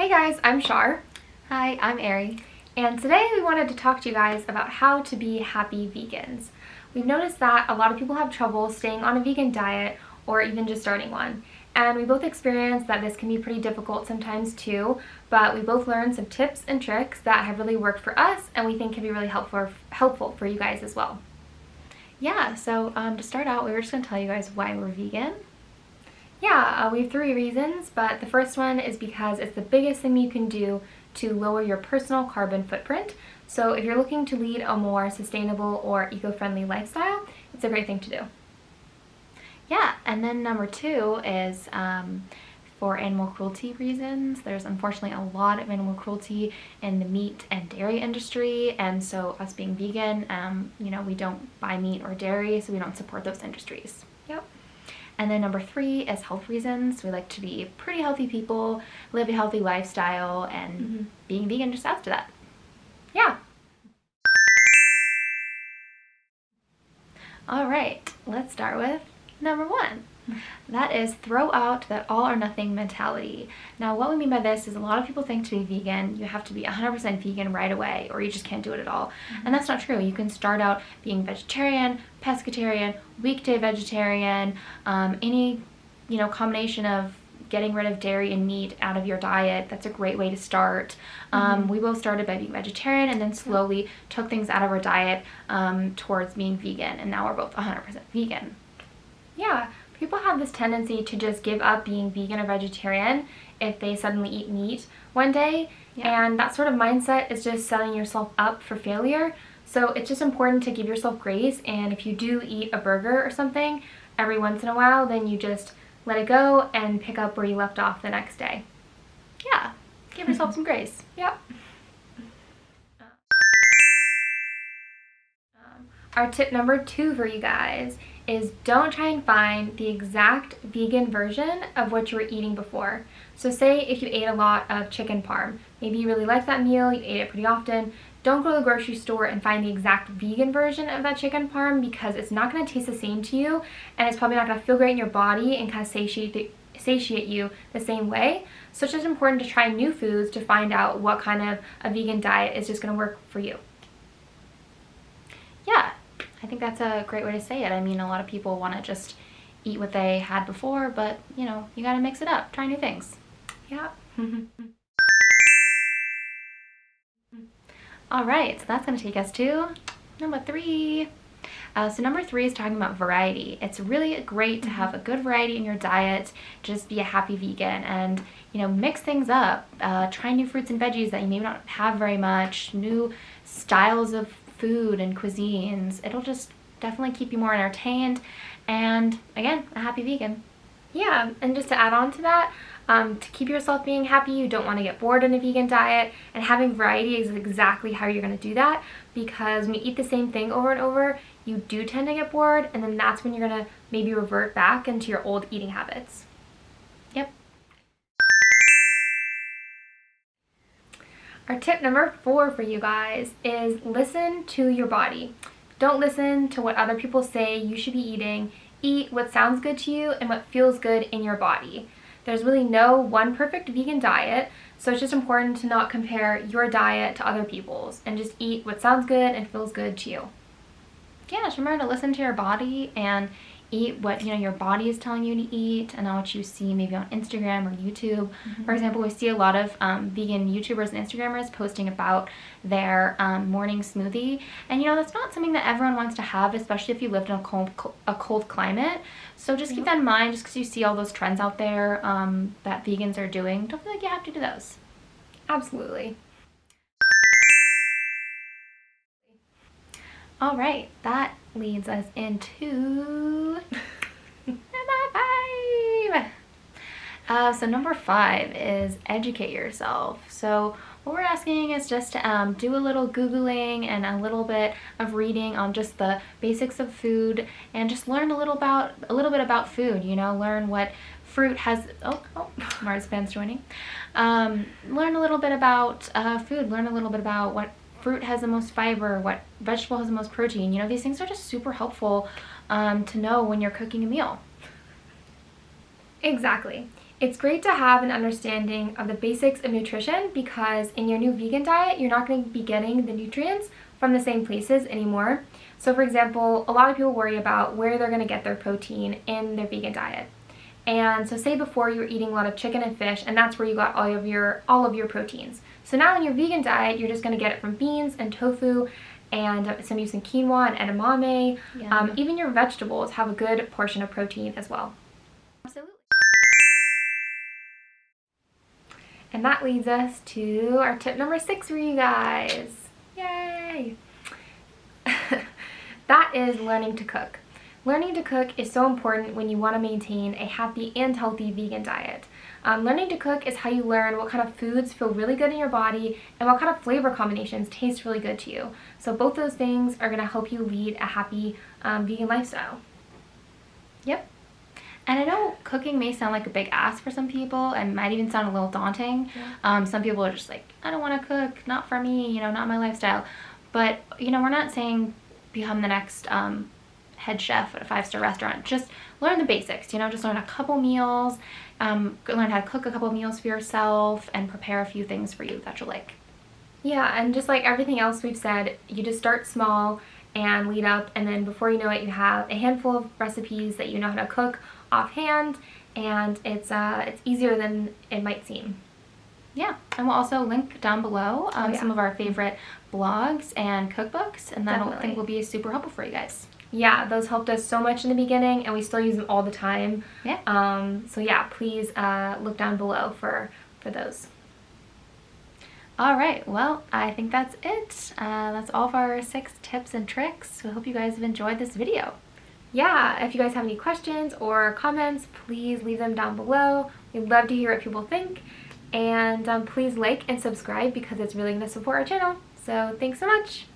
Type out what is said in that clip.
Hey guys, I'm Shar, Hi, I'm Ari. and today we wanted to talk to you guys about how to be happy vegans. We've noticed that a lot of people have trouble staying on a vegan diet or even just starting one. And we both experienced that this can be pretty difficult sometimes too, but we both learned some tips and tricks that have really worked for us and we think can be really helpful for you guys as well. Yeah, so to start out, we were just going to tell you guys why we're vegan. Yeah, we have 3 reasons, but the first one is because it's the biggest thing you can do to lower your personal carbon footprint. So if you're looking to lead a more sustainable or eco-friendly lifestyle, it's a great thing to do. Yeah, and then number 2 is for animal cruelty reasons. There's unfortunately a lot of animal cruelty in the meat and dairy industry, and so us being vegan, we don't buy meat or dairy, so we don't support those industries. Yep. And then number 3 is health reasons. We like to be pretty healthy people, live a healthy lifestyle, and being vegan just adds to that. Yeah. All right, let's start with number 1. That is throw out that all or nothing mentality. Now, what we mean by this is a lot of people think to be vegan, you have to be 100% vegan right away, or you just can't do it at all. And that's not true. You can start out being vegetarian, pescatarian, weekday vegetarian, any, combination of getting rid of dairy and meat out of your diet. That's a great way to start. We both started by being vegetarian and then slowly took things out of our diet towards being vegan, and now we're both 100% vegan. Yeah. People have this tendency to just give up being vegan or vegetarian if they suddenly eat meat one day, and that sort of mindset is just setting yourself up for failure. So it's just important to give yourself grace, and if you do eat a burger or something every once in a while, then you just let it go and pick up where you left off the next day. Yeah, give yourself some grace. Yep. Our tip number 2 for you guys is don't try and find the exact vegan version of what you were eating before. So say if you ate a lot of chicken parm, maybe you really liked that meal, you ate it pretty often, don't go to the grocery store and find the exact vegan version of that chicken parm, because it's not going to taste the same to you, and it's probably not going to feel great in your body and kind of satiate you the same way. So it's just important to try new foods to find out what kind of a vegan diet is just going to work for you. Yeah, I think that's a great way to say it. I mean, a lot of people want to just eat what they had before, but, you got to mix it up, try new things. Yeah. All right, so that's going to take us to number 3. So number 3 is talking about variety. It's really great to have a good variety in your diet, just be a happy vegan, and mix things up. Try new fruits and veggies that you may not have very much, new styles of food and cuisines. It'll just definitely keep you more entertained and, again, a happy vegan. Yeah, and just to add on to that, to keep yourself being happy, you don't want to get bored in a vegan diet, and having variety is exactly how you're going to do that, because when you eat the same thing over and over, you do tend to get bored, and then that's when you're going to maybe revert back into your old eating habits. Yep. Our tip number 4 for you guys is listen to your body. Don't listen to what other people say you should be eating. Eat what sounds good to you and what feels good in your body. There's really no one perfect vegan diet, so it's just important to not compare your diet to other people's and just eat what sounds good and feels good to you. Yeah, just remember to listen to your body and eat what your body is telling you to eat, and not what you see maybe on Instagram or YouTube. For example, we see a lot of vegan YouTubers and Instagrammers posting about their morning smoothie, and that's not something that everyone wants to have, especially if you lived in a cold climate. So just keep that in mind. Just because you see all those trends out there that vegans are doing, don't feel like you have to do those. Absolutely. All right, that leads us into number 5. So number 5 is educate yourself. So what we're asking is just to do a little Googling and a little bit of reading on just the basics of food, and just learn a little bit about food. Learn what fruit has. Marzipan's joining. Learn a little bit about food. Learn a little bit about what fruit has the most fiber, what vegetable has the most protein. These things are just super helpful to know when you're cooking a meal. Exactly. It's great to have an understanding of the basics of nutrition because in your new vegan diet, you're not going to be getting the nutrients from the same places anymore. So for example, a lot of people worry about where they're going to get their protein in their vegan diet. And so say before you were eating a lot of chicken and fish, and that's where you got all of your proteins. So now in your vegan diet, you're just going to get it from beans and tofu, and some using quinoa and edamame. Even your vegetables have a good portion of protein as well. Absolutely. And that leads us to our tip number 6 for you guys. Yay! That is learning to cook. Learning to cook is so important when you want to maintain a happy and healthy vegan diet. Learning to cook is how you learn what kind of foods feel really good in your body and what kind of flavor combinations taste really good to you. So both those things are going to help you lead a happy vegan lifestyle. Yep. And I know cooking may sound like a big ask for some people and might even sound a little daunting. Yeah. Some people are just like, I don't want to cook, not for me, not my lifestyle. But, we're not saying become the next head chef at a 5-star restaurant. Just learn the basics, just learn a couple meals, learn how to cook a couple meals for yourself and prepare a few things for you that you'll like. Yeah, and just like everything else we've said, you just start small and lead up, and then before you know it, you have a handful of recipes that you know how to cook offhand, and it's easier than it might seem. Yeah, and we'll also link down below some of our favorite blogs and cookbooks, and that I think will be super helpful for you guys. Yeah, those helped us so much in the beginning, and we still use them all the time. Yeah. So yeah, please look down below for those. All right, well, I think that's it. That's all of our 6 tips and tricks. We hope you guys have enjoyed this video. Yeah, if you guys have any questions or comments, please leave them down below. We'd love to hear what people think. And please like and subscribe because it's really going to support our channel. So thanks so much.